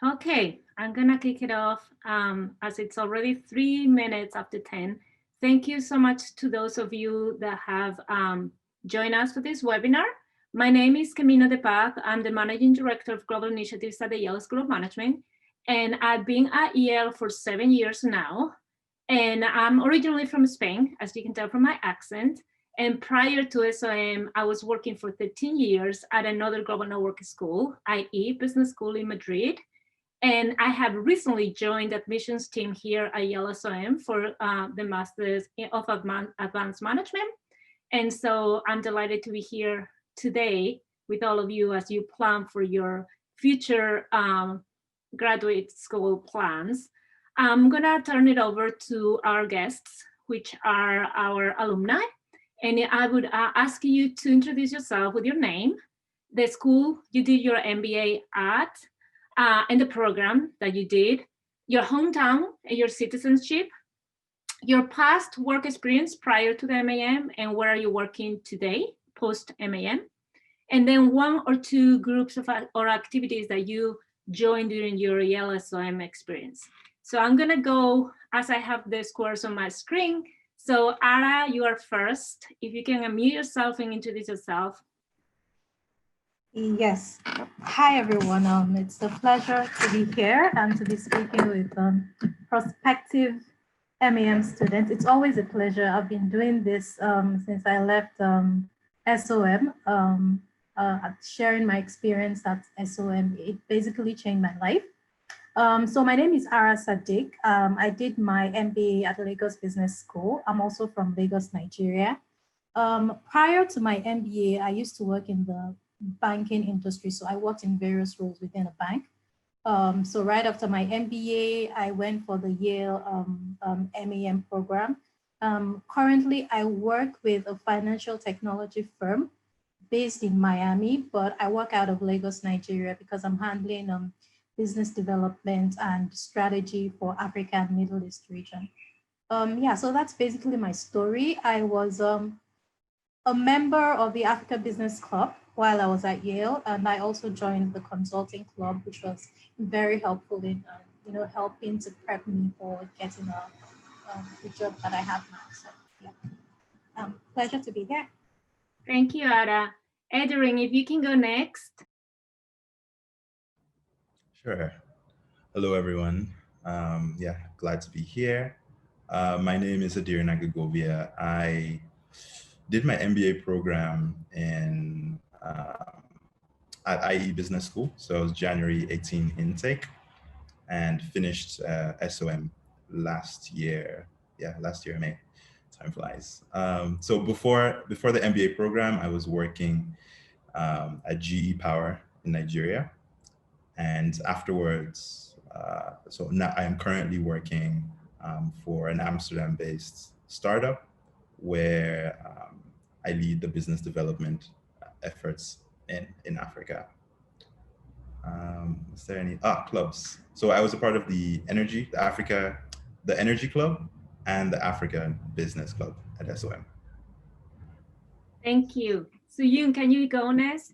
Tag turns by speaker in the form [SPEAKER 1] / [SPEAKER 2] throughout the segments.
[SPEAKER 1] Okay, I'm gonna kick it off as it's already 3 minutes after 10. Thank you so much to those of you that have joined us for this webinar. My name is Camino de Paz. I'm the Managing Director of Global Initiatives at the Yale School of Management. And I've been at Yale for 7 years now. And I'm originally from Spain, as you can tell from my accent. And prior to SOM, I was working for 13 years at another global network school, i.e. Business School in Madrid. And I have recently joined the admissions team here at Yale SOM for the Masters of Advanced Management. And so I'm delighted to be here today with all of you as you plan for your future graduate school plans. I'm gonna turn it over to our guests, which are our alumni. And I would ask you to introduce yourself with your name, the school you did your MBA at, and the program that you did, your hometown and your citizenship, your past work experience prior to the MAM, and where are you working today, post MAM, and then one or two groups of or activities that you joined during your Yale SOM experience. So I'm gonna go as I have the scores on my screen. So Ara, you are first. If you can unmute yourself and introduce yourself.
[SPEAKER 2] Yes. Hi, everyone. It's a pleasure to be here and to be speaking with prospective MAM students. It's always a pleasure. I've been doing this since I left SOM, sharing my experience at SOM. It basically changed my life. So my name is Ara Sadiq. I did my MBA at Lagos Business School. I'm also from Lagos, Nigeria. Prior to my MBA, I used to work in the banking industry. So I worked in various roles within a bank. So right after my MBA, I went for the Yale MAM program. Currently, I work with a financial technology firm based in Miami, but I work out of Lagos, Nigeria, because I'm handling business development and strategy for Africa and Middle East region. Yeah, so that's basically my story. I was a member of the Africa Business Club while I was at Yale, and I also joined the consulting club, which was very helpful in helping to prep me for getting the job that I have now. So yeah, pleasure to be here.
[SPEAKER 1] Thank you, Ara. Edrin, if you can go next.
[SPEAKER 3] Sure. Hello, everyone. Yeah, glad to be here. My name is Adir Nagagovia. I did my MBA program at IE Business School. So it was January 18 intake and finished SOM last year. Yeah, last year, May. Time flies. So before the MBA program, I was working at GE Power in Nigeria. And afterwards, so now I am currently working for an Amsterdam-based startup where I lead the business development efforts in Africa. Is there any clubs? So I was a part of the Energy Club and the Africa Business Club at SOM.
[SPEAKER 1] Thank you. So Yun, can you go next?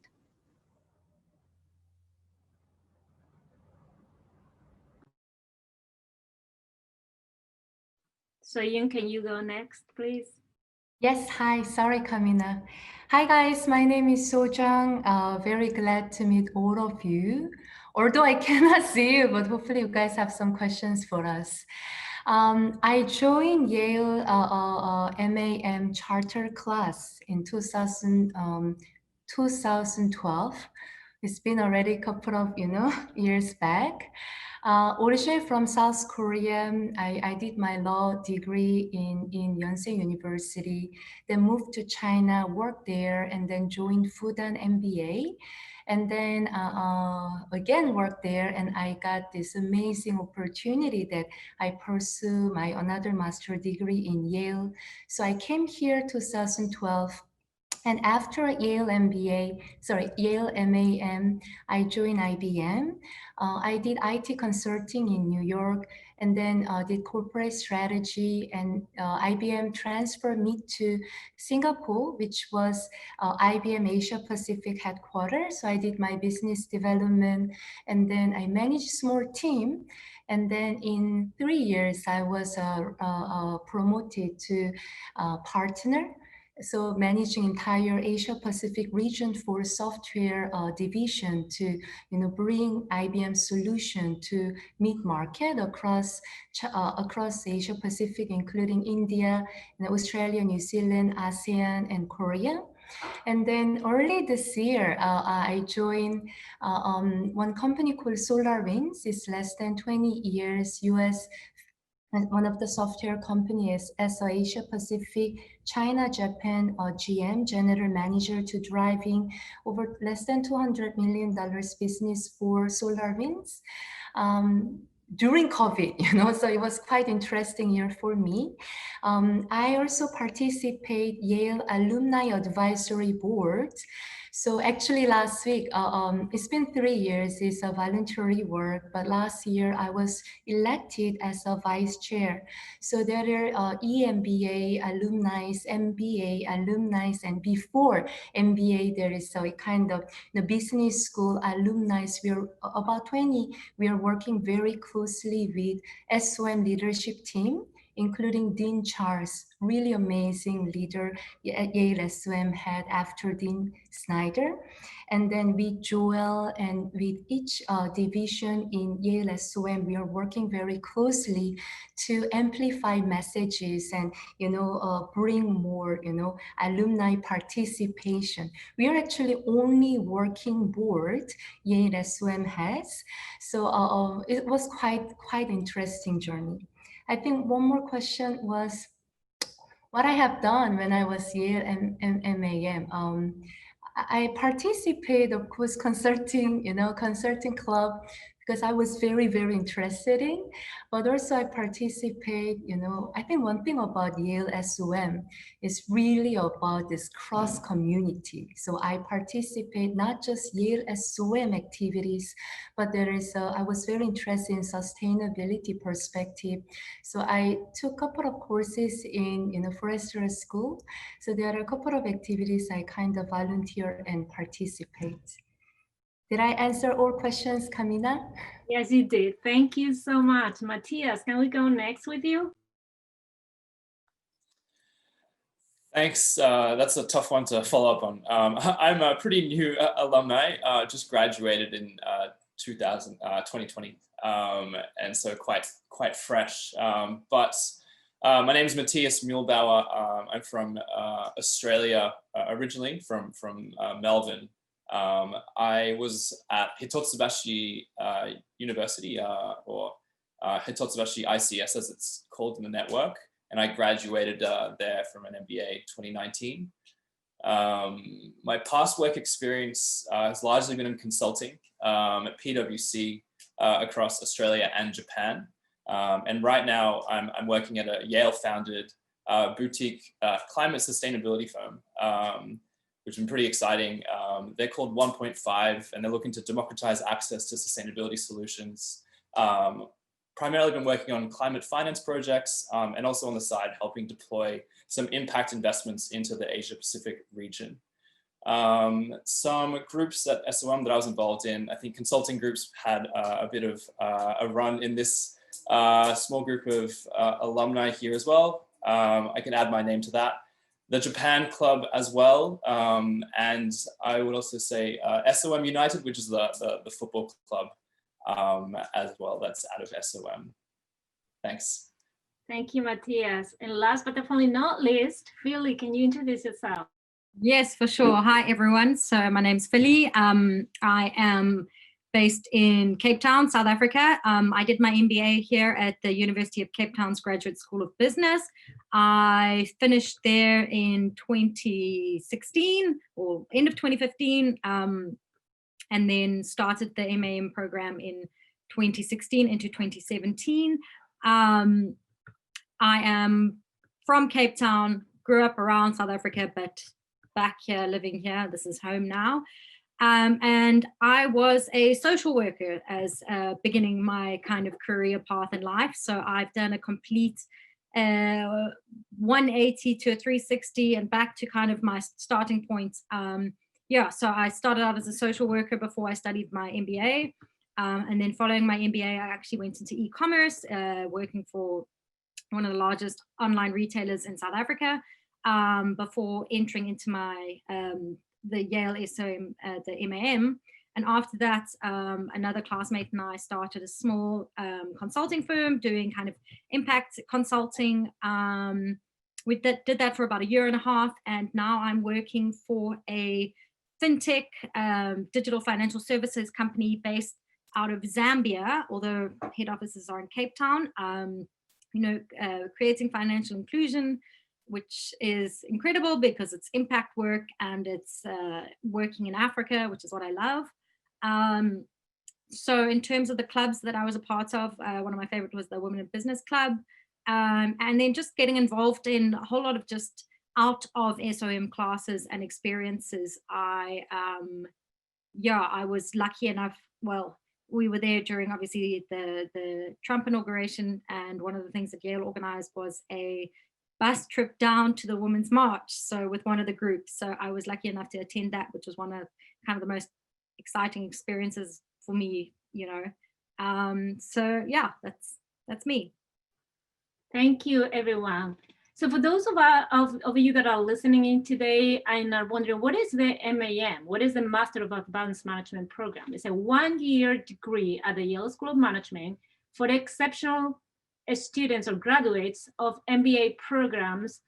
[SPEAKER 1] So Yun, can you go next, please?
[SPEAKER 4] Yes, hi, sorry, Kamina. Hi guys, my name is Sojang. Very glad to meet all of you. Although I cannot see you, but hopefully you guys have some questions for us. I joined Yale MAM charter class in 2012. It's been already a couple of years back. Originally from South Korea, I did my law degree in Yonsei University, then moved to China, worked there, and then joined Fudan MBA. And then again worked there, and I got this amazing opportunity that I pursue my another master degree in Yale. So I came here 2012 And after Yale MAM, I joined IBM. I did IT consulting in New York, and then did corporate strategy, and IBM transferred me to Singapore, which was IBM Asia Pacific headquarters. So I did my business development, and then I managed a small team. And then in 3 years, I was promoted to partner. So managing entire Asia Pacific region for software division to bring IBM solution to mid-market across Asia Pacific, including India, Australia, New Zealand, ASEAN, and Korea. And then early this year, I joined one company called SolarWinds. It's less than 20 years US. And one of the software companies as a Asia Pacific, China, Japan, GM, General Manager, to driving over less than $200 million business for SolarWinds. During COVID, so it was quite interesting year for me. I also participate Yale Alumni Advisory Board. So actually last week, it's been 3 years, it's a voluntary work, but last year I was elected as a vice chair. So there are EMBA alumni, MBA alumni, and before MBA, there is a kind of the business school alumni. We are about 20. We are working very closely with SOM leadership team, including Dean Charles, really amazing leader at Yale SOM had after Dean Snyder. And then with Joel and with each division in Yale SOM, we are working very closely to amplify messages and, bring more, alumni participation. We are actually only working board Yale SOM has. So it was quite interesting journey. I think one more question was what I have done when I was Yale and MAM. I participate, of course, consulting club, because I was very, very interested in, but also I participate, I think one thing about Yale SOM is really about this cross community. So I participate not just Yale SOM activities, but I was very interested in sustainability perspective. So I took a couple of courses in, forestry school. So there are a couple of activities I kind of volunteer and participate. Did I answer all questions, Kamina?
[SPEAKER 1] Yes, you did. Thank you so much. Matthias, can we go next with you?
[SPEAKER 5] Thanks. That's a tough one to follow up on. I'm a pretty new alumni, just graduated in 2020, and so quite fresh. But my name is Matthias Mühlbauer. I'm from Australia originally, from Melbourne. I was at Hitotsubashi University, or Hitotsubashi ICS as it's called in the network, and I graduated there from an MBA 2019. My past work experience has largely been in consulting at PwC across Australia and Japan. And right now I'm working at a Yale-founded boutique climate sustainability firm, which has been pretty exciting. They're called 1.5, and they're looking to democratize access to sustainability solutions. Primarily been working on climate finance projects, and also on the side helping deploy some impact investments into the Asia Pacific region. Some groups at SOM that I was involved in, I think consulting groups had a bit of a run in this small group of alumni here as well. I can add my name to that. The Japan Club as well, and I would also say SOM United, which is the football club as well, that's out of SOM. Thanks.
[SPEAKER 1] Thank you, Matthias. And last but definitely not least, Philly, can you introduce yourself?
[SPEAKER 6] Yes, for sure. Hi, everyone. So my name's Philly. I am based in Cape Town, South Africa. I did my MBA here at the University of Cape Town's Graduate School of Business. I finished there in 2016 or end of 2015, and then started the MAM program in 2016 into 2017. I am from Cape Town, grew up around South Africa, but back here, living here. This is home now. And I was a social worker as beginning my kind of career path in life. So I've done a complete 180 to a 360 and back to kind of my starting point. Yeah, so I started out as a social worker before I studied my MBA. And then following my MBA, I actually went into e-commerce, working for one of the largest online retailers in South Africa, before entering into my the Yale SOM, the MAM. And after that, another classmate and I started a small consulting firm doing kind of impact consulting. We did that for about 1.5 years, and now I'm working for a fintech digital financial services company based out of Zambia, although head offices are in Cape Town. Creating financial inclusion, which is incredible because it's impact work and it's working in Africa, which is what I love. So in terms of the clubs that I was a part of, one of my favorite was the Women in Business Club. And then just getting involved in a whole lot of just out of SOM classes and experiences. I was lucky enough, well, we were there during obviously the Trump inauguration, and one of the things that Yale organized was a bus trip down to the Women's March, so with one of the groups. So I was lucky enough to attend that, which was one of kind of the most exciting experiences for me, so yeah, that's me.
[SPEAKER 1] Thank you, everyone. So for those of you that are listening in today and are wondering, what is the MAM? What is the Master of Advanced Management program? It's a 1-year degree at the Yale School of Management for exceptional students or graduates of MBA programs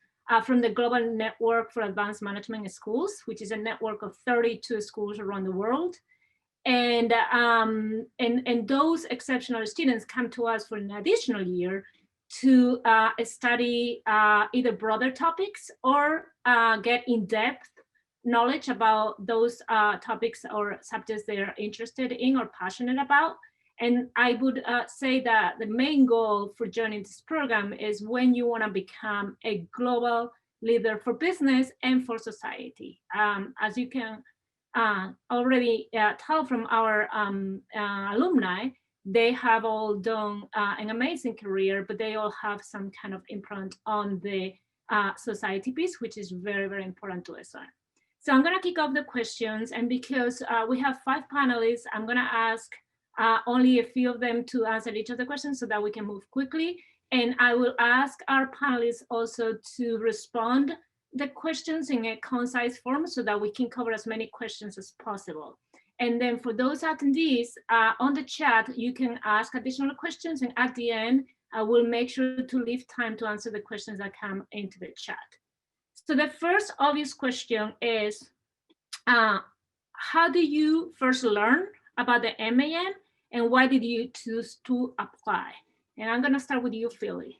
[SPEAKER 1] from the Global Network for Advanced Management Schools, which is a network of 32 schools around the world. And those exceptional students come to us for an additional year to study either broader topics or get in-depth knowledge about those topics or subjects they're interested in or passionate about. And I would say that the main goal for joining this program is when you want to become a global leader for business and for society. As you can already tell from our alumni, they have all done an amazing career, but they all have some kind of imprint on the society piece, which is very, very important to us. So I'm going to kick off the questions. And because we have 5 panelists, I'm going to ask only a few of them to answer each of the questions so that we can move quickly. And I will ask our panelists also to respond the questions in a concise form so that we can cover as many questions as possible. And then for those attendees on the chat, you can ask additional questions. And at the end, I will make sure to leave time to answer the questions that come into the chat. So the first obvious question is, how do you first learn about the MAM and why did you choose to apply? And I'm gonna start with you, Philly.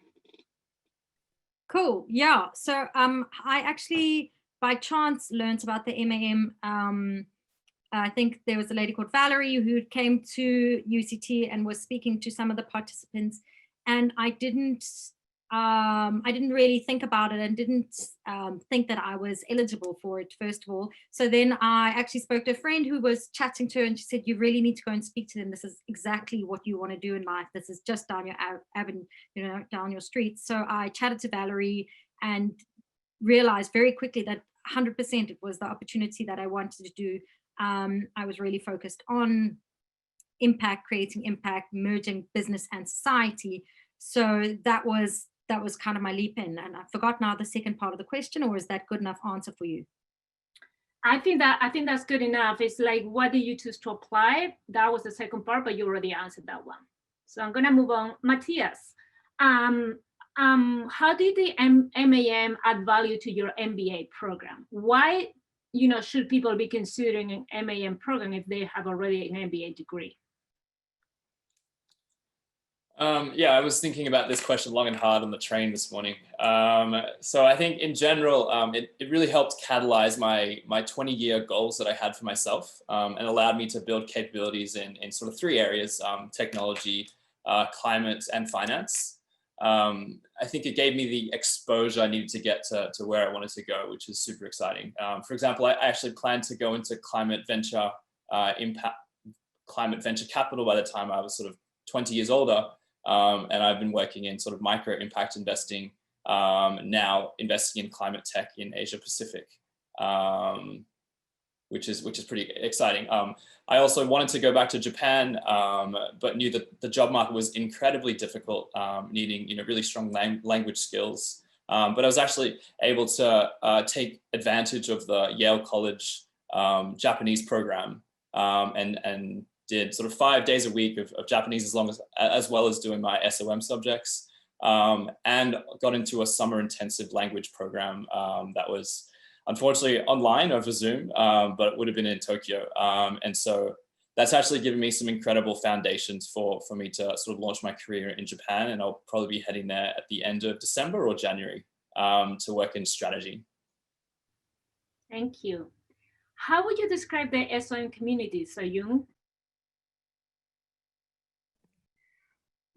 [SPEAKER 6] Cool, yeah. So I actually, by chance, learned about the MAM. I think there was a lady called Valerie who came to UCT and was speaking to some of the participants, and I didn't really think about it and didn't think that I was eligible for it, first of all. So then I actually spoke to a friend who was chatting to her, and she said, you really need to go and speak to them. This is exactly what you want to do in life. This is just down your avenue, down your street. So I chatted to Valerie and realized very quickly that 100% it was the opportunity that I wanted to do. I was really focused on impact, creating impact, merging business and society. So that was kind of my leap in. And I forgot now the second part of the question, or is that good enough answer for you?
[SPEAKER 1] I think that's good enough. It's like, what did you choose to apply? That was the second part, but you already answered that one. So I'm gonna move on. Matthias, how did the MAM add value to your MBA program? Why, should people be considering an MAM program if they have already an MBA degree?
[SPEAKER 5] Yeah, I was thinking about this question long and hard on the train this morning. So I think in general, it really helped catalyze my 20-year goals that I had for myself, and allowed me to build capabilities in sort of 3 areas: technology, climate, and finance. I think it gave me the exposure I needed to get to where I wanted to go, which is super exciting. For example, I actually planned to go into climate venture capital by the time I was sort of 20 years older. And I've been working in sort of micro impact investing, now investing in climate tech in Asia Pacific, which is pretty exciting. I also wanted to go back to Japan, but knew that the job market was incredibly difficult, needing really strong language skills. But I was actually able to take advantage of the Yale College Japanese program, and did sort of 5 days a week of Japanese as well as doing my SOM subjects, and got into a summer intensive language program that was unfortunately online over Zoom, but it would have been in Tokyo. And so that's actually given me some incredible foundations for me to sort of launch my career in Japan. And I'll probably be heading there at the end of December or January to work in strategy.
[SPEAKER 1] Thank you. How would you describe the SOM community, So-Young?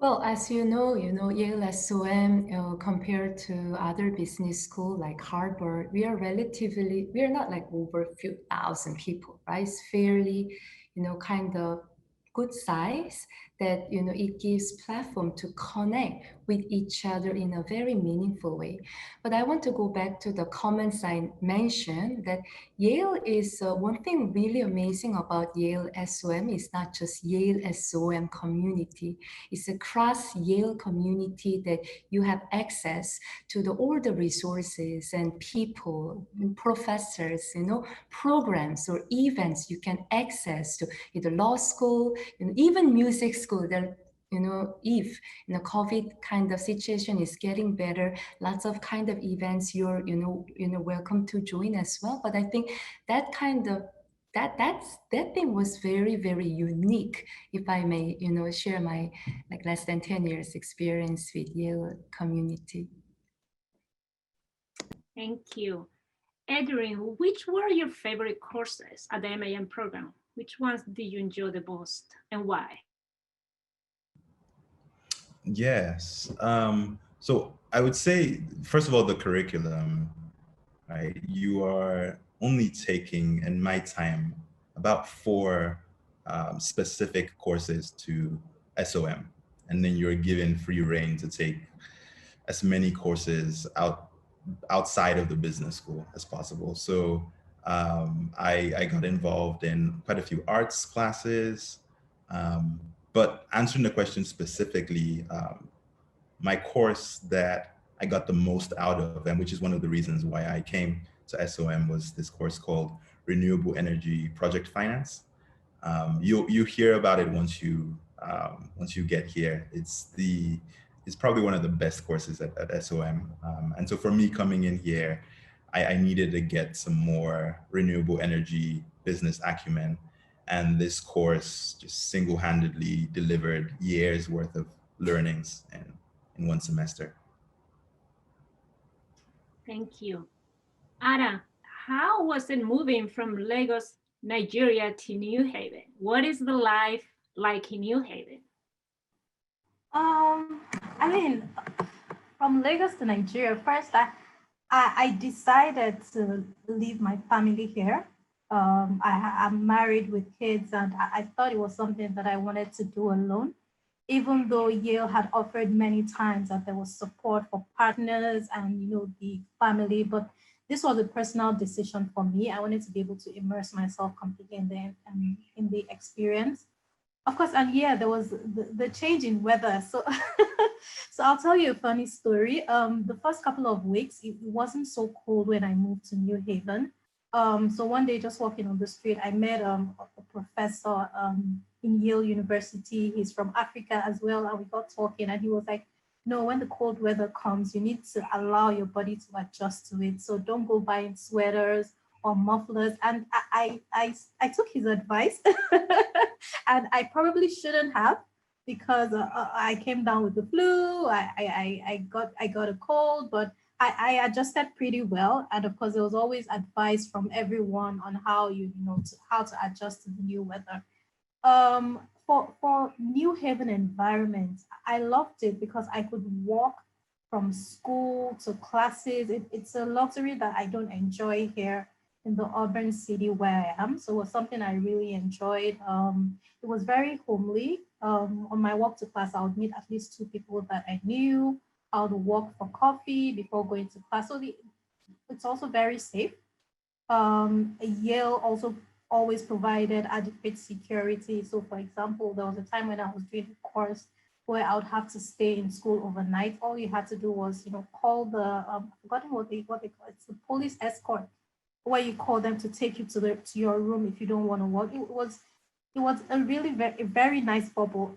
[SPEAKER 4] Well, as you know, Yale SOM, compared to other business school like Harvard, we are not like over a few thousand people, right? It's fairly, kind of good size that, it gives platform to connect with each other in a very meaningful way. But I want to go back to the comments I mentioned that Yale is one thing really amazing about Yale SOM is not just Yale SOM community. It's a cross Yale community that you have access to all the resources and people, and professors, programs or events you can access to either law school, even music school. That if COVID kind of situation is getting better, lots of kind of events you're welcome to join as well. But I think that kind of that thing was very, very unique, if I may share my like less than 10 years experience with Yale community.
[SPEAKER 1] Thank you. Adrian, which were your favorite courses at the MAM program? Which ones did you enjoy the most and why?
[SPEAKER 3] Yes. So I would say, first of all, the curriculum, right? You are only taking, in my time, about 4 specific courses to SOM. And then you're given free reign to take as many courses outside of the business school as possible. So I got involved in quite a few arts classes. But answering the question specifically, my course that I got the most out of, and which is one of the reasons why I came to SOM, was this course called Renewable Energy Project Finance. You hear about it once you get here. It's probably one of the best courses at SOM. And so for me coming in here, I needed to get some more renewable energy business acumen. And this course just single-handedly delivered years worth of learnings in one semester.
[SPEAKER 1] Thank you. Ara, how was it moving from Lagos, Nigeria to New Haven? What is the life like in New Haven?
[SPEAKER 2] I mean, from Lagos to Nigeria, first I decided to leave my family here. I'm married with kids, and I thought it was something that I wanted to do alone, even though Yale had offered many times that there was support for partners and the family, but this was a personal decision for me. I wanted to be able to immerse myself completely in the experience. Of course, and yeah, there was the change in weather. So, so I'll tell you a funny story. The first couple of weeks, it wasn't so cold when I moved to New Haven. So one day, just walking on the street, I met a professor in Yale University. He's from Africa as well, and we got talking, and he was like, "No, when the cold weather comes, you need to allow your body to adjust to it. So don't go buying sweaters or mufflers." And I took his advice, and I probably shouldn't have, because I came down with the flu. I got a cold, but I adjusted pretty well. And of course, there was always advice from everyone on how how to adjust to the new weather. For New Haven environment, I loved it because I could walk from school to classes. It's a luxury that I don't enjoy here in the urban city where I am. So it was something I really enjoyed. It was very homely. On my walk to class, I would meet at least 2 people that I knew. I would walk for coffee before going to class. So it's also very safe. Yale also always provided adequate security. So for example, there was a time when I was doing a course where I would have to stay in school overnight. All you had to do was, call the, I've forgotten what they call it. It's the police escort, where you call them to take you to your room if you don't want to work. It was a really very nice bubble.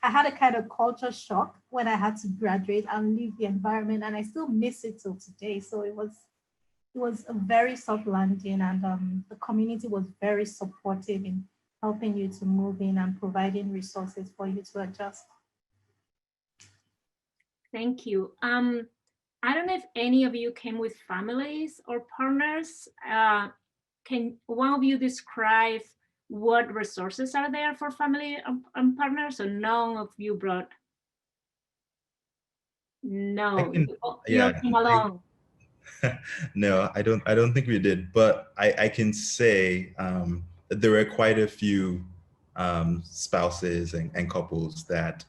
[SPEAKER 2] I had a kind of culture shock when I had to graduate and leave the environment, and I still miss it till today. So it was a very soft landing, and the community was very supportive in helping you to move in and providing resources for you to adjust.
[SPEAKER 1] Thank you. I don't know if any of you came with families or partners. Can one of you describe what resources are there for family and partners? So none of you brought. No, you came along.
[SPEAKER 3] No, I don't think we did, but I can say that there were quite a few spouses and couples that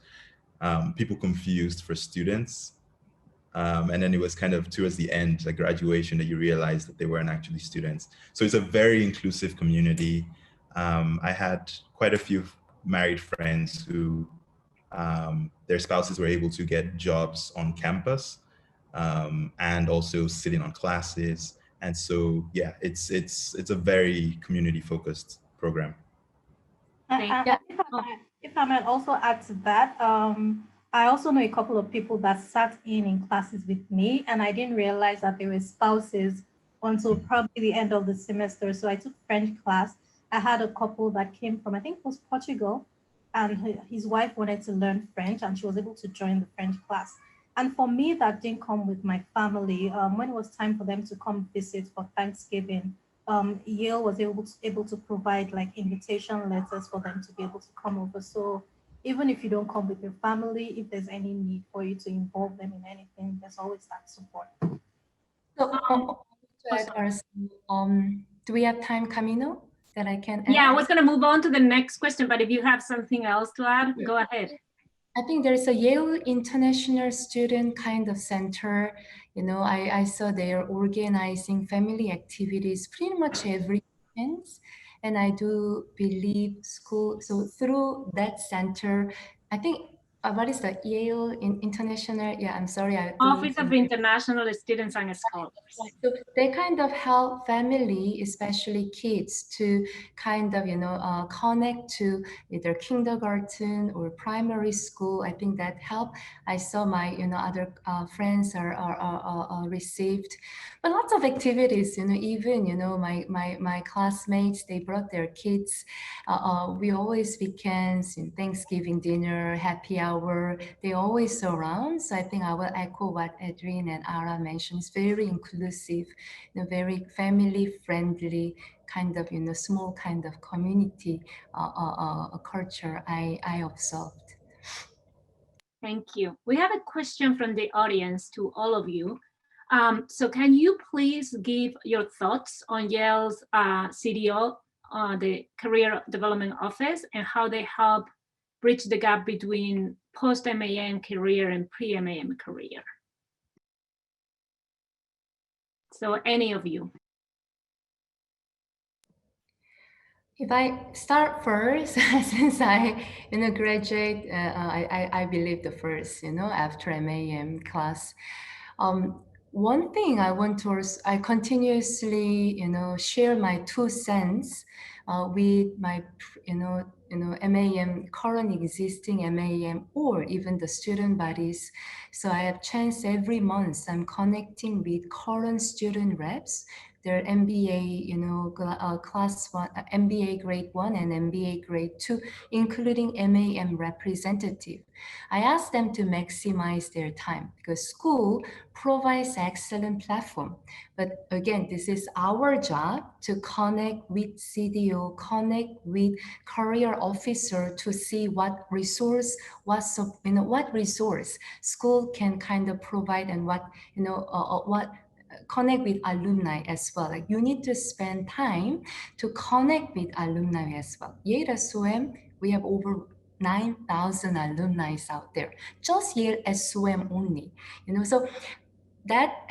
[SPEAKER 3] people confused for students. And then it was kind of towards the end, like graduation, that you realized that they weren't actually students. So it's a very inclusive community. I had quite a few married friends who their spouses were able to get jobs on campus, and also sitting on classes. And so, yeah, it's a very community focused program.
[SPEAKER 2] If I might also add to that, I also know a couple of people that sat in classes with me, and I didn't realize that they were spouses until probably the end of the semester. So I took French class. I had a couple that came from, I think it was Portugal, and his wife wanted to learn French, and she was able to join the French class. And for me, that didn't come with my family. When it was time for them to come visit for Thanksgiving, Yale was able to provide like invitation letters for them to be able to come over. So even if you don't come with your family, if there's any need for you to involve them in anything, there's always that support.
[SPEAKER 4] Do we have time, Camino, that I can add?
[SPEAKER 1] Yeah, I was going to move on to the next question, but if you have something else to add, go ahead.
[SPEAKER 4] I think there's a Yale International Student kind of center. I saw they're organizing family activities pretty much every weekend. And I do believe school, so through that center, I think, what is the Yale International? Yeah, I'm sorry.
[SPEAKER 1] Office of International Students and Scholars.
[SPEAKER 4] So they kind of help family, especially kids, to kind of, connect to either kindergarten or primary school. I think that helped. I saw my, other friends are received, but lots of activities, even, my classmates, they brought their kids. We always weekends, Thanksgiving dinner, happy hour, they always surround. So I think I will echo what Adrienne and Ara mentioned. It's very inclusive, very family friendly kind of, small kind of community culture I observed.
[SPEAKER 1] Thank you. We have a question from the audience to all of you. So can you please give your thoughts on Yale's CDO, the Career Development Office, and how they help bridge the gap between post-MAM career and pre-MAM career? So any of you.
[SPEAKER 4] If I start first, since I graduate, I believe the first, after MAM class. One thing I want to, I continuously, share my 2 cents with my, MAM, current existing MAM, or even the student bodies. So I have chance every month, I'm connecting with current student reps, their MBA, class 1, MBA grade 1 and MBA grade 2, including MAM representative. I asked them to maximize their time because school provides excellent platform. But again, this is our job to connect with CDO, connect with career officer to see what resource, what resource school can kind of provide, and what connect with alumni as well. Like you need to spend time to connect with alumni as well. Yale SOM, we have over 9,000 alumni out there, just Yale SOM only. So that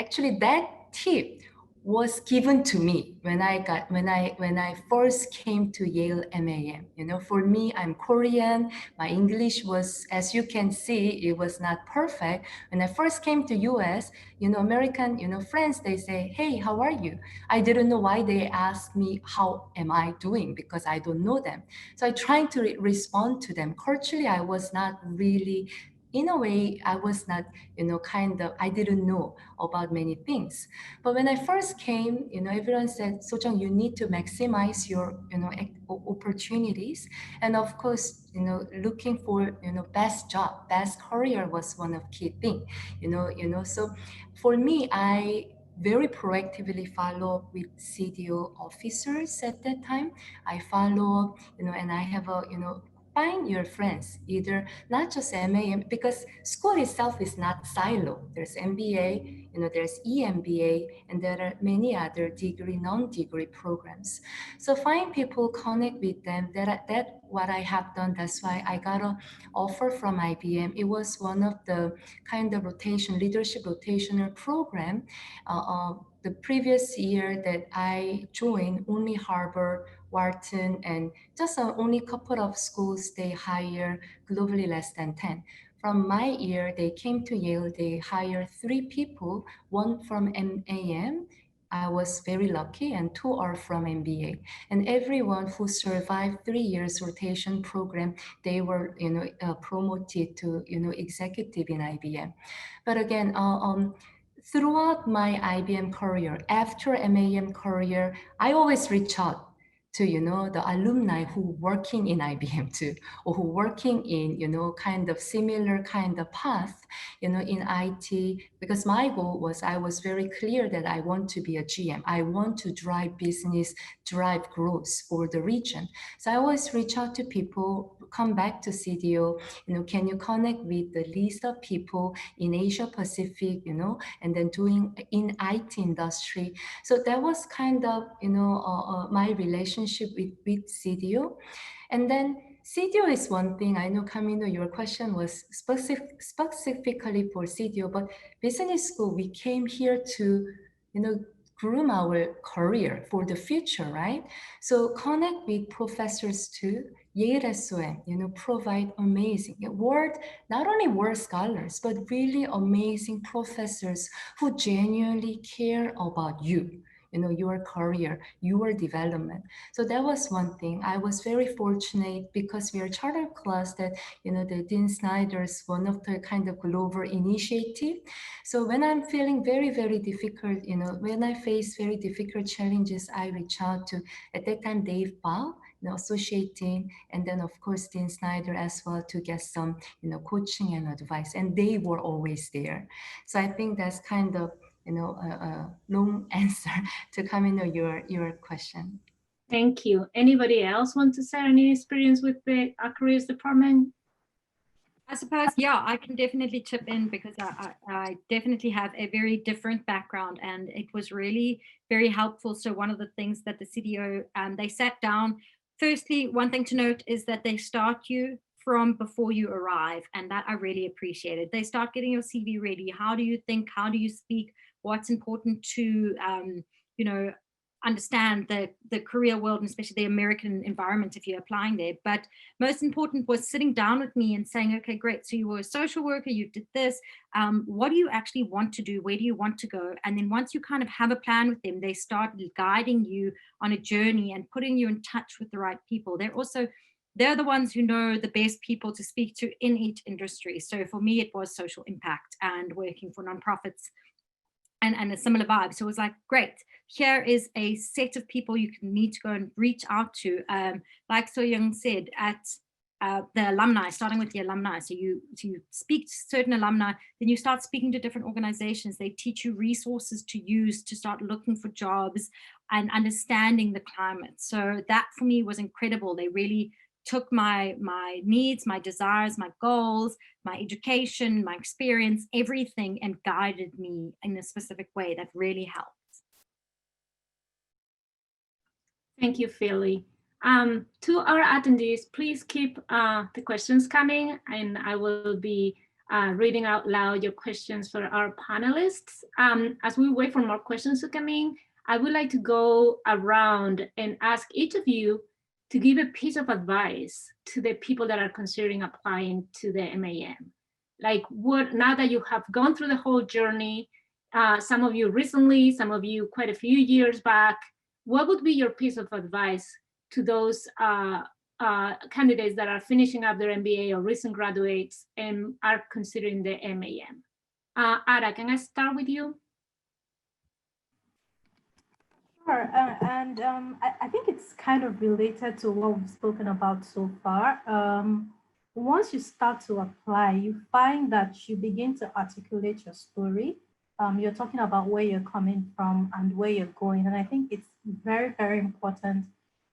[SPEAKER 4] tip was given to me when I first came to Yale MAM. For me, I'm Korean. My English was, as you can see, it was not perfect. When I first came to US, American, friends, they say, "Hey, how are you?" I didn't know why they asked me, "How am I doing?" Because I don't know them. So I tried to respond to them. Culturally, I was not really, in a way, I was not, I didn't know about many things. But when I first came, everyone said, "Sojang, you need to maximize your, opportunities." And of course, looking for, best job, best career was one of key thing, So for me, I very proactively follow with CDO officers at that time. I follow, and I have a, find your friends, either not just MAM, because school itself is not silo. There's MBA, there's EMBA, and there are many other degree, non-degree programs. So find people, connect with them. That what I have done. That's why I got an offer from IBM. It was one of the kind of leadership rotational program. The previous year that I joined, only Harvard, Wharton, and just only a couple of schools they hire, globally less than 10. From my year, they came to Yale, they hired 3 people, 1 from MAM, I was very lucky, and 2 are from MBA. And everyone who survived 3 years rotation program, they were promoted to executive in IBM. But again, throughout my IBM career, after MAM career, I always reach out to the alumni who working in IBM too, or who working in kind of similar kind of path in IT, because my goal was, I was very clear that I want to be a GM. I want to drive business, drive growth for the region. So I always reach out to people, come back to CDO, can you connect with the list of people in Asia Pacific, and then doing in IT industry. So that was kind of my relationship with CDO. And then CDO is one thing. I know, Camino, your question was specifically for CDO, but business school, we came here to, groom our career for the future, right? So connect with professors too. Yale SOM, provide amazing not only world scholars, but really amazing professors who genuinely care about you. Your career, your development. So that was one thing. I was very fortunate because we are a charter class that, the Dean Snyder's one of the kind of global initiative. So when I'm feeling very, very difficult, when I face very difficult challenges, I reach out to, at that time, Dave Bao, associate dean, and then of course, Dean Snyder as well, to get some, coaching and advice. And they were always there. So I think that's kind of, a long answer to come into your question.
[SPEAKER 1] Thank you. Anybody else want to share any experience with the careers department?
[SPEAKER 6] I suppose, yeah, I can definitely chip in because I definitely have a very different background, and it was really very helpful. So one of the things that the CDO, they sat down, firstly, one thing to note is that they start you from before you arrive, and that I really appreciated. They start getting your CV ready. How do you think? How do you speak? What's important to, understand the career world, and especially the American environment if you're applying there. But most important was sitting down with me and saying, okay, great. So you were a social worker, you did this. What do you actually want to do? Where do you want to go? And then once you kind of have a plan with them, they start guiding you on a journey and putting you in touch with the right people. They're the ones who know the best people to speak to in each industry. So for me, it was social impact and working for nonprofits. and a similar vibe. So it was like, great, here is a set of people you can need to go and reach out to. Like So Young said, at the alumni, starting with the alumni. So you speak to certain alumni, then you start speaking to different organizations. They teach you resources to use to start looking for jobs and understanding the climate. So that for me was incredible. They really took my needs, my desires, my goals, my education, my experience, everything, and guided me in a specific way that really helped.
[SPEAKER 1] Thank you, Philly. To our attendees, please keep the questions coming, and I will be reading out loud your questions for our panelists. As we wait for more questions to come in, I would like to go around and ask each of you to give a piece of advice to the people that are considering applying to the MAM. Like, what, now that you have gone through the whole journey, some of you recently, some of you quite a few years back, what would be your piece of advice to those candidates that are finishing up their MBA or recent graduates and are considering the MAM? Ada, can I start with you?
[SPEAKER 2] Sure, and I think it's kind of related to what we've spoken about so far. Once you start to apply, you find that you begin to articulate your story. You're talking about where you're coming from and where you're going. And I think it's very, very important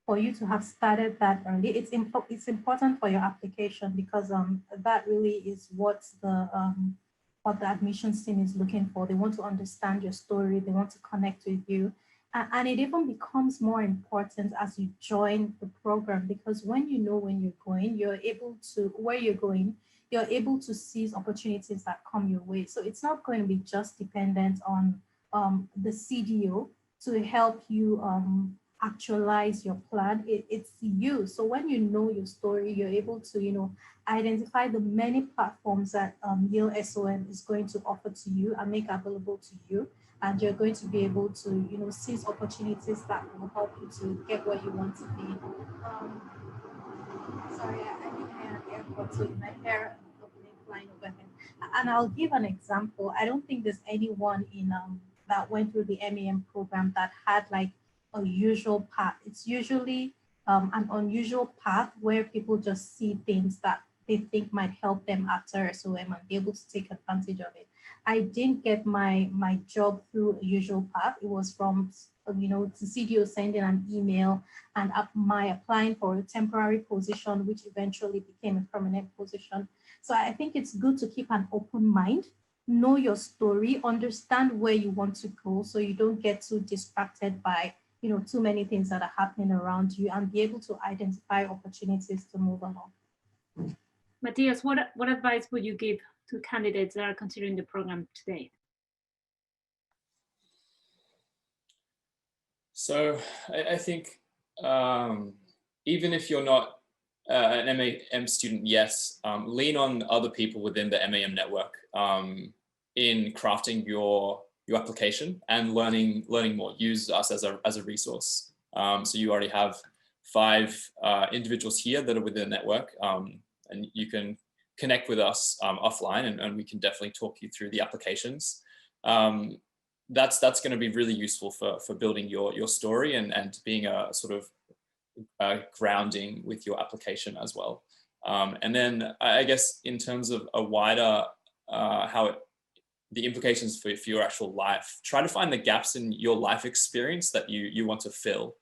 [SPEAKER 2] for you to have started that early. It's important for your application because that really is what the admissions team is looking for. They want to understand your story. They want to connect with you. And it even becomes more important as you join the program, because when you know when you're going, you're able to, where you're going, you're able to seize opportunities that come your way. So it's not going to be just dependent on the CDO to help you actualize your plan. It's you. So when you know your story, you're able to, identify the many platforms that Yale SOM is going to offer to you and make available to you. And you're going to be able to, seize opportunities that will help you to get where you want to be. Sorry, I think I had airport, so you might hear a plane flying overhead. And I'll give an example. I don't think there's anyone in that went through the MAM program that had like a usual path. It's usually an unusual path where people just see things that they think might help them after SOM and be able to take advantage of it. I didn't get my job through a usual path. It was from, the CDO sending an email and my applying for a temporary position, which eventually became a permanent position. So I think it's good to keep an open mind, know your story, understand where you want to go so you don't get too distracted by, too many things that are happening around you, and be able to identify opportunities to move along.
[SPEAKER 1] Matthias, what advice would you give to candidates that are considering the program today?
[SPEAKER 5] So I think even if you're not an MAM student, yes, lean on other people within the MAM network in crafting your application and learning more. Use us as a resource. So you already have 5 individuals here that are within the network, and you can connect with us offline, and we can definitely talk you through the applications. That's going to be really useful for building your story and being a sort of grounding with your application as well. And then I guess in terms of a wider the implications for your actual life, try to find the gaps in your life experience that you want to fill,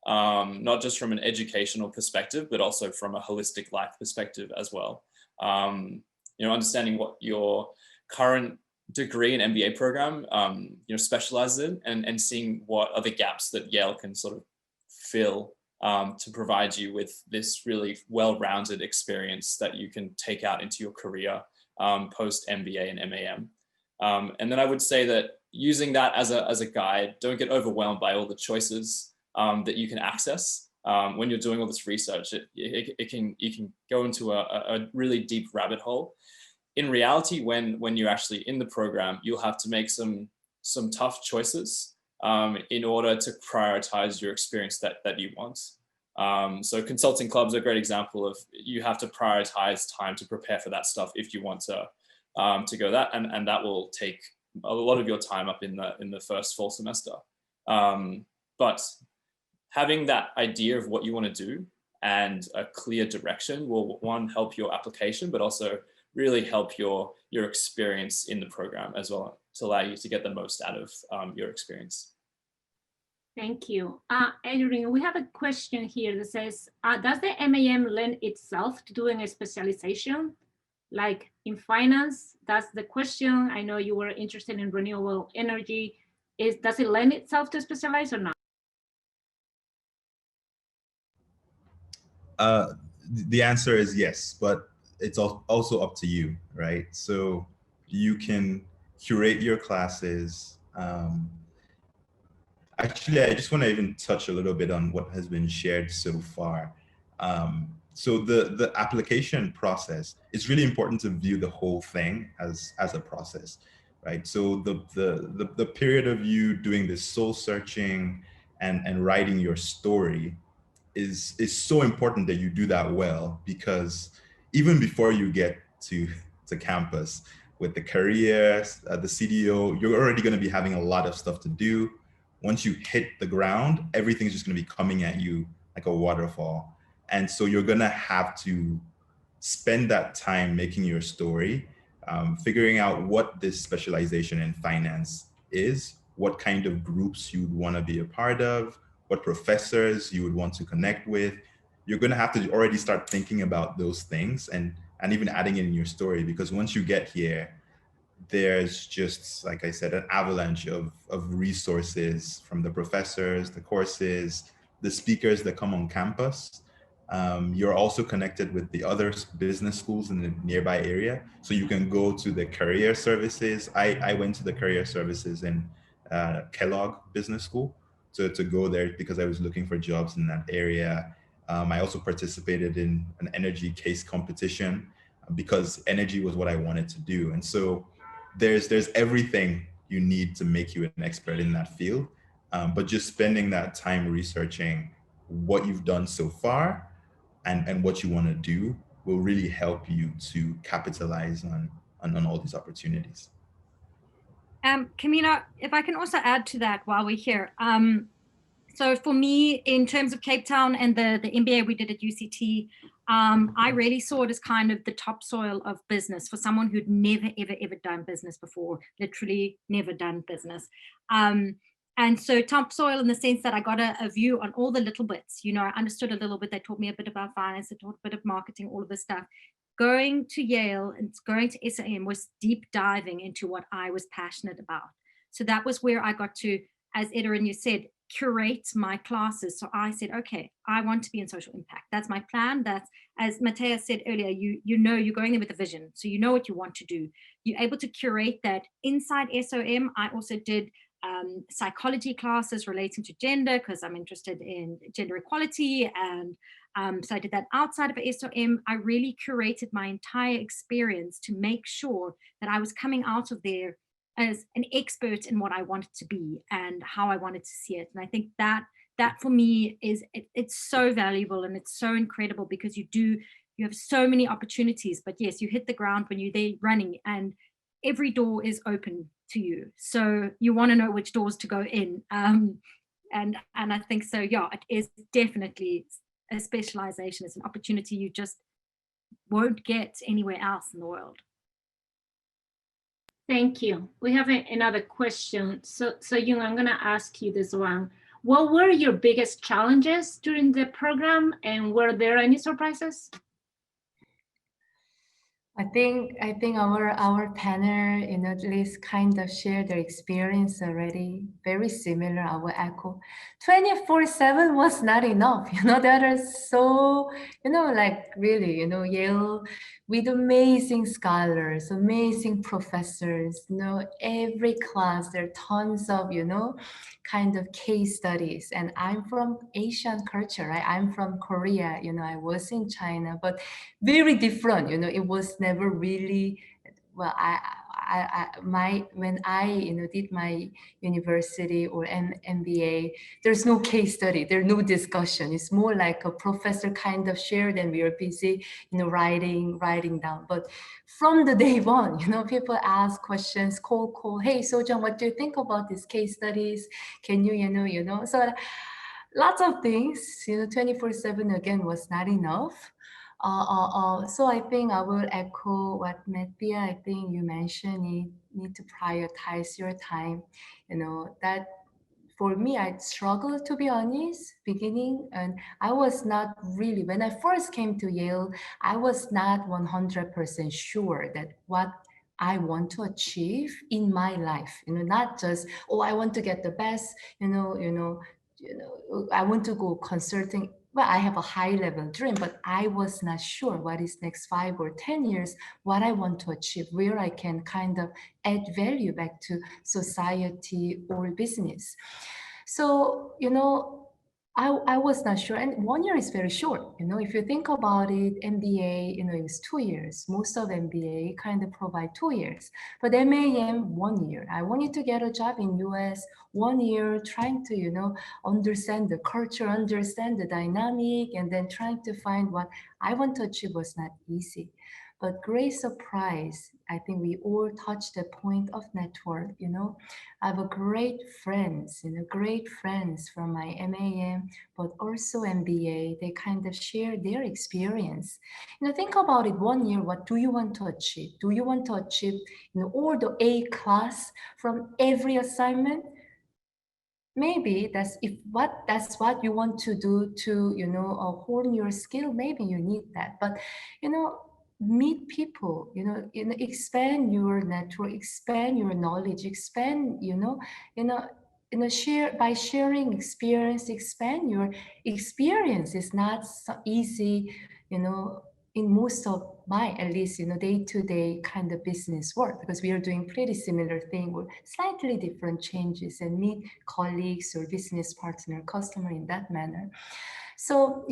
[SPEAKER 5] not just from an educational perspective, but also from a holistic life perspective as well. Understanding what your current degree and MBA program specializes in, and seeing what are the gaps that Yale can sort of fill to provide you with this really well-rounded experience that you can take out into your career post MBA and MAM. And then I would say that using that as a guide, don't get overwhelmed by all the choices that you can access. When you're doing all this research, you can go into a really deep rabbit hole. In reality, when you're actually in the program, you'll have to make some tough choices in order to prioritize your experience that you want. So consulting clubs are a great example of, you have to prioritize time to prepare for that stuff if you want to go that, and that will take a lot of your time up in the first fall semester. But having that idea of what you want to do and a clear direction will, one, help your application, but also really help your experience in the program as well, to allow you to get the most out of your experience.
[SPEAKER 1] Thank you. Adrian, we have a question here that says, does the MAM lend itself to doing a specialization? Like in finance, that's the question. I know you were interested in renewable energy. Does it lend itself to specialize or not?
[SPEAKER 3] The answer is yes, but it's also up to you, right? So you can curate your classes. Actually, I just want to even touch a little bit on what has been shared so far. So the application process, it's really important to view the whole thing as a process, right? So the period of you doing this soul searching and writing your story is so important that you do that well, because even before you get to campus with the career, the CDO, you're already going to be having a lot of stuff to do. Once you hit the ground, everything's just going to be coming at you like a waterfall. And so you're going to have to spend that time making your story, figuring out what this specialization in finance is, what kind of groups you'd want to be a part of, what professors you would want to connect with. You're going to have to already start thinking about those things and even adding it in your story, because once you get here, there's just, like I said, an avalanche of resources from the professors, the courses, the speakers that come on campus. You're also connected with the other business schools in the nearby area. So you can go to the career services. I went to the career services in Kellogg Business School to go there because I was looking for jobs in that area. I also participated in an energy case competition because energy was what I wanted to do. And so there's everything you need to make you an expert in that field. But just spending that time researching what you've done so far and what you want to do will really help you to capitalize on all these opportunities.
[SPEAKER 6] Camila, if I can also add to that while we're here. So for me, in terms of Cape Town and the MBA we did at UCT, I really saw it as kind of the topsoil of business for someone who'd never, ever, ever done business before, literally never done business. And so topsoil in the sense that I got a view on all the little bits. You know, I understood a little bit. They taught me a bit about finance, they taught a bit of marketing, all of this stuff. Going to Yale and going to SOM was deep diving into what I was passionate about. So that was where I got to, as Edwin, you said, curate my classes. So I said, okay, I want to be in social impact. That's my plan. That's, as Matthias said earlier, you know, you're going there with a vision. So you know what you want to do. You're able to curate that. Inside SOM, I also did psychology classes relating to gender because I'm interested in gender equality. And so I did that outside of SOM. I really curated my entire experience to make sure that I was coming out of there as an expert in what I wanted to be and how I wanted to see it. And I think that for me is, it's so valuable and it's so incredible because you have so many opportunities, but yes, you hit the ground when you're there running and every door is open to you. So you want to know which doors to go in. And I think so, yeah, it is definitely a specialization. It's an opportunity you just won't get anywhere else in the world.
[SPEAKER 1] Thank you. We have another question. So Jung, I'm going to ask you this one. What were your biggest challenges during the program, and were there any surprises?
[SPEAKER 4] I think our panel, you know, at least kind of shared their experience already. Very similar. I will echo. 24/7 was not enough. You know, that is so, you know, like really, you know, Yale with amazing scholars, amazing professors. You know, every class there are tons of, you know, kind of case studies. And I'm from Asian culture, right? I'm from Korea. You know, I was in China, but very different. You know, it was never really, well, when I did my university or MBA, there's no case study, there's no discussion. It's more like a professor kind of shared and we are busy, writing down. But from the day one, people ask questions, call, hey, Sojung, what do you think about these case studies? Can you, so lots of things, 24/7 again was not enough. So I think I will echo what Matthea, I think you mentioned, need to prioritize your time. That for me, I struggled, to be honest, beginning, and I was not really, when I first came to Yale, I was not 100% sure that what I want to achieve in my life, not just, oh, I want to get the best, I want to go consulting. Well, I have a high level dream, but I was not sure what is next 5 or 10 years, what I want to achieve, where I can kind of add value back to society or business. So, I was not sure. And 1 year is very short. If you think about it, MBA, it's 2 years. Most of MBA kind of provide 2 years. But MAM, 1 year. I wanted to get a job in US, 1 year, trying to, understand the culture, understand the dynamic, and then trying to find what I want to achieve was not easy. But great surprise, I think we all touched the point of network, I have a great friends from my MAM, but also MBA, they kind of share their experience. Think about it, 1 year, what do you want to achieve? Do you want to achieve, all the A class from every assignment? Maybe that's what you want to do to, hone your skill. Maybe you need that, but, meet people, expand your network, expand your knowledge, expand, share by sharing experience, expand your experience. Is not so easy, in most of my, at least, day-to-day kind of business work, because we are doing pretty similar thing with slightly different changes and meet colleagues or business partner, customer in that manner. So,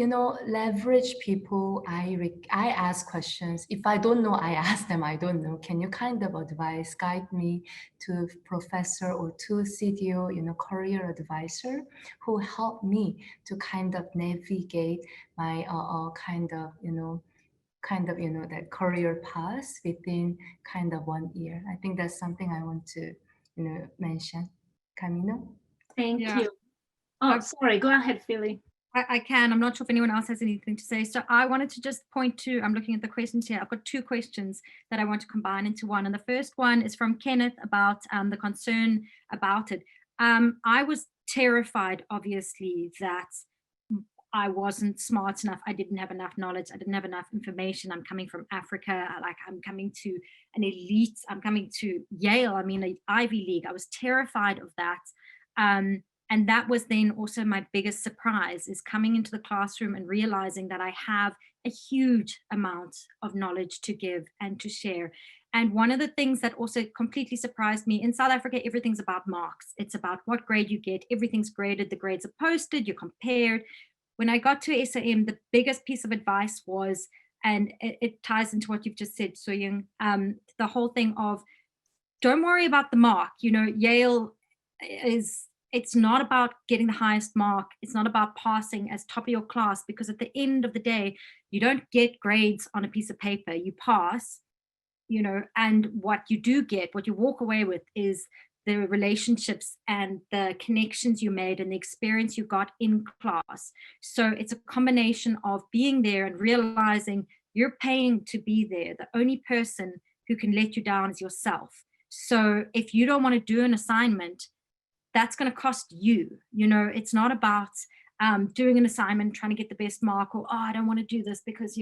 [SPEAKER 4] leverage people. I ask questions. If I don't know, I ask them, I don't know. Can you kind of advise, guide me to professor or to CDO, career advisor who help me to kind of navigate my that career path within kind of 1 year. I think that's something I want to, mention. Camino?
[SPEAKER 1] Thank you. Oh, sorry, go ahead, Philly.
[SPEAKER 6] I can. I'm not sure if anyone else has anything to say. So I wanted to just point to, I'm looking at the questions here. I've got 2 questions that I want to combine into one. And the first one is from Kenneth about the concern about it. I was terrified, obviously, that I wasn't smart enough. I didn't have enough knowledge. I didn't have enough information. I'm coming from Africa. I'm coming to an elite. I'm coming to Yale. I mean, an Ivy League. I was terrified of that. And that was then also my biggest surprise, is coming into the classroom and realizing that I have a huge amount of knowledge to give and to share. And one of the things that also completely surprised me, in South Africa, everything's about marks. It's about what grade you get. Everything's graded. The grades are posted. You're compared. When I got to SOM, the biggest piece of advice was, and it ties into what you've just said, Soyoung, the whole thing of, don't worry about the mark. Yale it's not about getting the highest mark. It's not about passing as top of your class, because at the end of the day, you don't get grades on a piece of paper. You pass, and what you do get, what you walk away with, is the relationships and the connections you made and the experience you got in class. So it's a combination of being there and realizing you're paying to be there. The only person who can let you down is yourself. So if you don't want to do an assignment, that's going to cost you. It's not about doing an assignment, trying to get the best mark, or, oh, I don't want to do this because,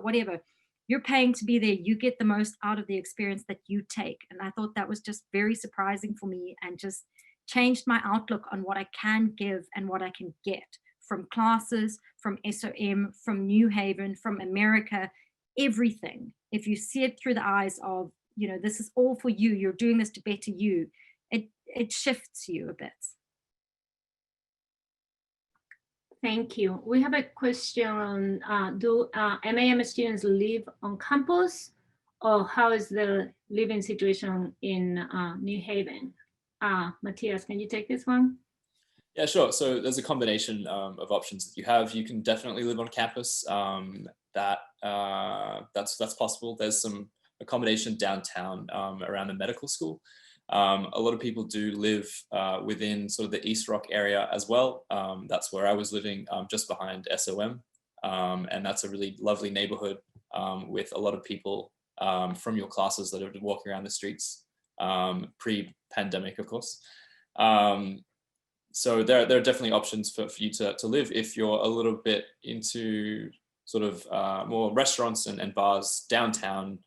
[SPEAKER 6] whatever. You're paying to be there. You get the most out of the experience that you take. And I thought that was just very surprising for me, and just changed my outlook on what I can give and what I can get from classes, from SOM, from New Haven, from America, everything. If you see it through the eyes of, this is all for you, you're doing this to better you, it shifts you a bit.
[SPEAKER 1] Thank you. We have a question on, do MAM students live on campus or how is the living situation in New Haven? Matthias, can you take this one?
[SPEAKER 5] Yeah, sure. So there's a combination of options that you have. You can definitely live on campus. That's possible. There's some accommodation downtown around the medical school. A lot of people do live within sort of the East Rock area as well. That's where I was living, just behind SOM. And that's a really lovely neighborhood with a lot of people from your classes that are walking around the streets, pre-pandemic, of course. So there are definitely options for you to live if you're a little bit into sort of more restaurants and bars. Downtown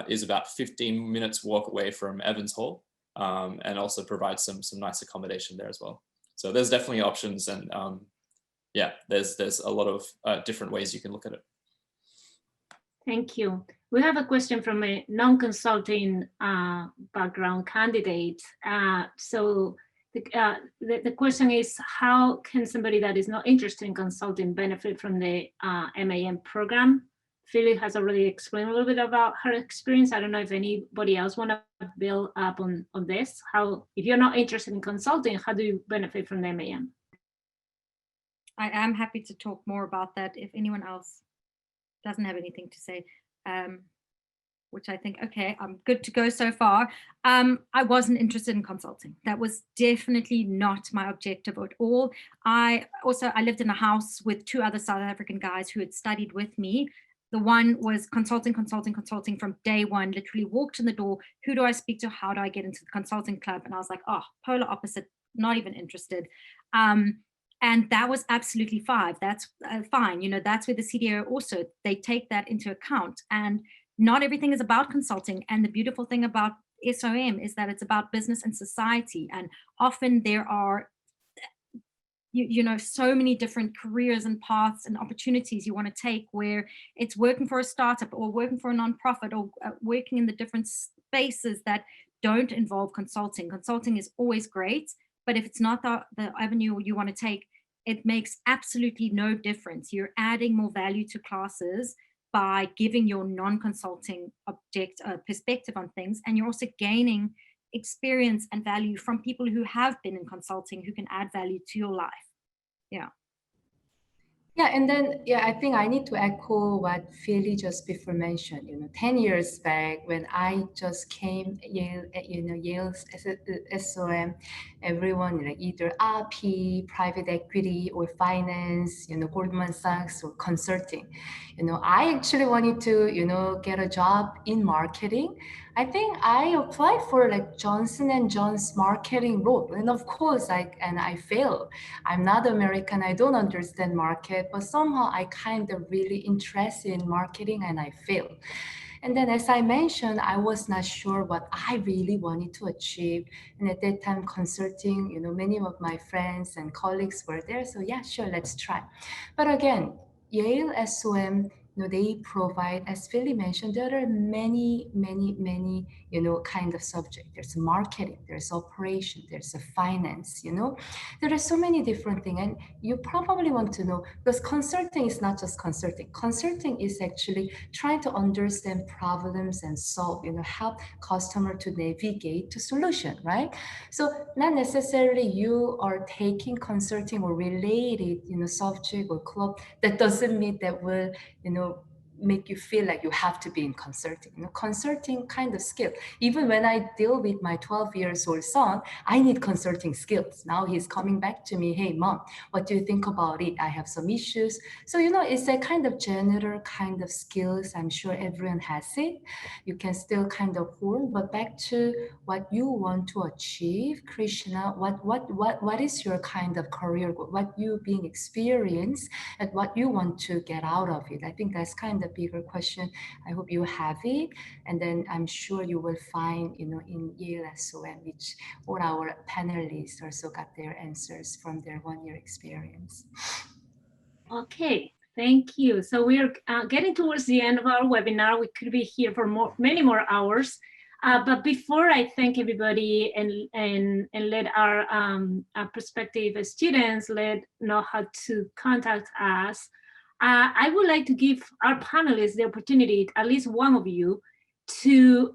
[SPEAKER 5] is about 15 minutes walk away from Evans Hall, and also provides some nice accommodation there as well. So there's definitely options, and yeah, there's a lot of different ways you can look at it.
[SPEAKER 1] Thank you. We have a question from a non-consulting background candidate. So the question is, how can somebody that is not interested in consulting benefit from the MAM program? Philly has already explained a little bit about her experience. I don't know if anybody else want to build up on this. How, if you're not interested in consulting, how do you benefit from the MAM?
[SPEAKER 6] I am happy to talk more about that if anyone else doesn't have anything to say, which I think, okay, I'm good to go so far. I wasn't interested in consulting. That was definitely not my objective at all. I lived in a house with 2 other South African guys who had studied with me. The one was consulting from day one, literally walked in the door. Who do I speak to? How do I get into the consulting club? And I was like, oh, polar opposite, not even interested. And that was absolutely fine. That's fine. You know, that's where the CDO also, they take that into account. And not everything is about consulting. And the beautiful thing about SOM is that it's about business and society. And often there are, you know, so many different careers and paths and opportunities you want to take, where it's working for a startup or working for a nonprofit or working in the different spaces that don't involve consulting. Consulting is always great, but if it's not the avenue you want to take, it makes absolutely no difference. You're adding more value to classes by giving your non-consulting perspective on things, and you're also gaining experience and value from people who have been in consulting, who can add value to your life. Yeah.
[SPEAKER 4] Yeah, and then, yeah, I think I need to echo what Philly just before mentioned. 10 years back when I just came Yale, Yale's SOM, everyone like either RP, private equity, or finance, Goldman Sachs or consulting. I actually wanted to, get a job in marketing. I think I applied for like Johnson & Johnson's marketing role, and of course I failed. I'm not American, I don't understand market, but somehow I kind of really interested in marketing and I failed. And then, as I mentioned, I was not sure what I really wanted to achieve. And at that time, consulting, many of my friends and colleagues were there. So yeah, sure, let's try. But again, Yale SOM, they provide, as Philly mentioned, there are many, kind of subject. There's marketing, there's operation, there's a finance, there are so many different things. And you probably want to know, because consulting is not just consulting. Consulting is actually trying to understand problems and solve, help customer to navigate to solution, right? So not necessarily you are taking consulting or related, subject or club. That doesn't mean that will, make you feel like you have to be in consulting. Consulting kind of skill. Even when I deal with my 12 years old son, I need consulting skills. Now he's coming back to me, hey, mom, what do you think about it? I have some issues. So, it's a kind of general kind of skills. I'm sure everyone has it. You can still kind of hold, but back to what you want to achieve, Krishna, what is your kind of career goal? What you being experienced and what you want to get out of it? I think that's kind of bigger question. I hope you have it. And then I'm sure you will find, in Yale SOM, which all our panelists also got their answers from their 1-year experience.
[SPEAKER 1] Okay, thank you. So we are getting towards the end of our webinar. We could be here for many more hours. But before I thank everybody and let our prospective students know how to contact us, I would like to give our panelists the opportunity, at least one of you, to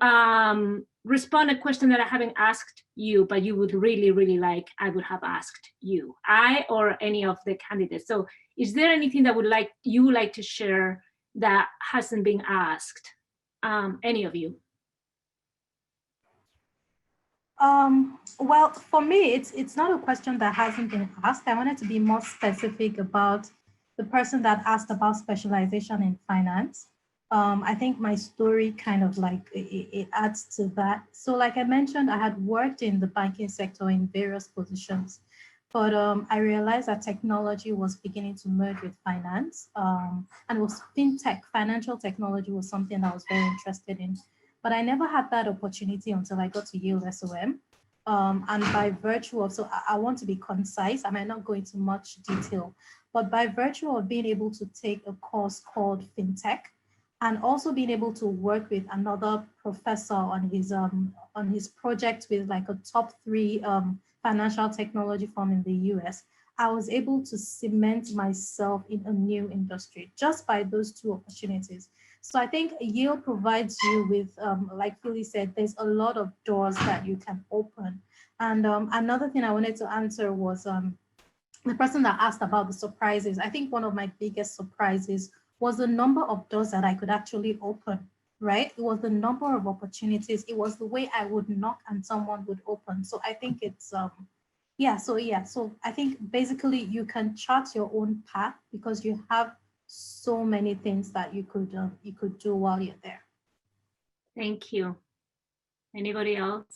[SPEAKER 1] respond a question that I haven't asked you, but you would really, really like I would have asked you, I or any of the candidates. So is there anything that you would like to share that hasn't been asked? Any of you?
[SPEAKER 2] Well, for me, it's not a question that hasn't been asked. I wanted to be more specific about the person that asked about specialization in finance. I think my story kind of like it adds to that. So like I mentioned, I had worked in the banking sector in various positions, but I realized that technology was beginning to merge with finance, and it was fintech, financial technology was something I was very interested in. But I never had that opportunity until I got to Yale SOM. And by virtue of, so I want to be concise, I might not go into much detail, but by virtue of being able to take a course called FinTech, and also being able to work with another professor on his project with like a top 3 financial technology firm in the US, I was able to cement myself in a new industry just by those 2 opportunities. So I think Yale provides you with, like Philly said, there's a lot of doors that you can open. And another thing I wanted to answer was the person that asked about the surprises. I think one of my biggest surprises was the number of doors that I could actually open, right? It was the number of opportunities. It was the way I would knock and someone would open. So I think it's, so I think basically you can chart your own path because you have so many things that you could do while you're there.
[SPEAKER 1] Thank you. Anybody else?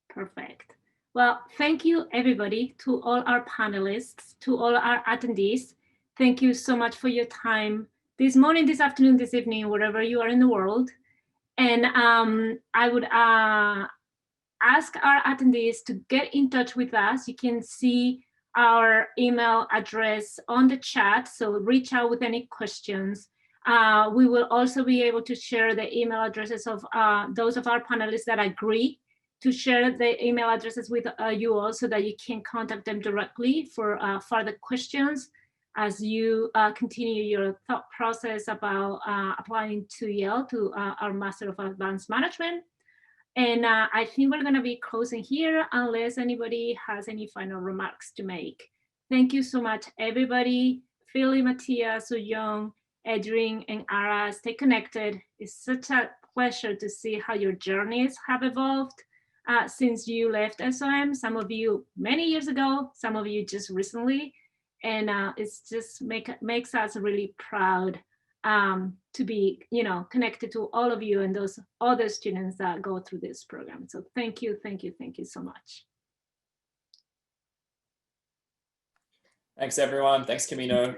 [SPEAKER 1] Perfect. Well, thank you everybody, to all our panelists, to all our attendees. Thank you so much for your time this morning, this afternoon, this evening, wherever you are in the world. And I would ask our attendees to get in touch with us. You can see our email address on the chat, so reach out with any questions. We will also be able to share the email addresses of those of our panelists that agree to share the email addresses with you all, so that you can contact them directly for further questions as you continue your thought process about applying to Yale to our Master of Advanced Management. And I think we're going to be closing here unless anybody has any final remarks to make. Thank you so much, everybody. Philly, Matthias, Young, Edrin, and Ara, stay connected. It's such a pleasure to see how your journeys have evolved since you left SOM. Some of you many years ago, some of you just recently. And it's just makes us really proud to be, connected to all of you and those other students that go through this program. So thank you so much.
[SPEAKER 5] Thanks everyone. Thanks, Camino.